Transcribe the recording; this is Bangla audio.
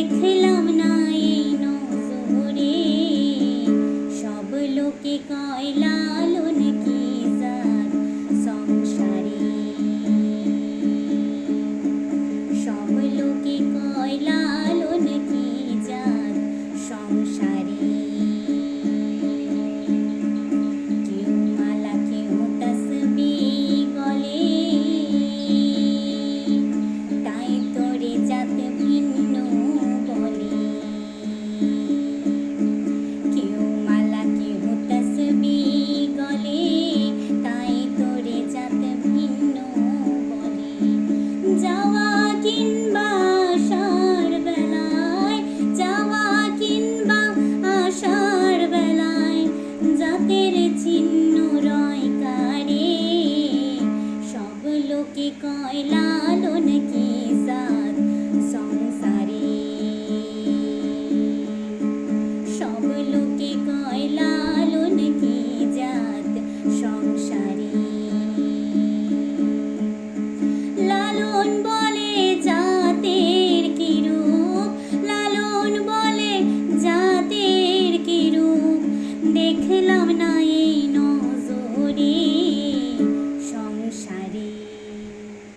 দেখলাম না এই নজরে, সব লোকে কয় লালন কি জাত সংসারে, সব লোকে কয় লালন কি জাত সংসারে। কেউ মালা কেউ তসবিহ গলে, তাই তোরে জাত ভিন্ন বলে। কেউ মালা কেউ তসবিহ গলে, তাই তোরে জাত ভিন্ন বলে। যাওয়া কিংবা আসার বেলায়, যাওয়া কিংবা আসার বেলায়, জাতের চিহ্ন রয় কারে, সব লোকে কয় লালন কি জাত সংসারে, সব লোকে কয় লালন কি জাত সংসারে। লালন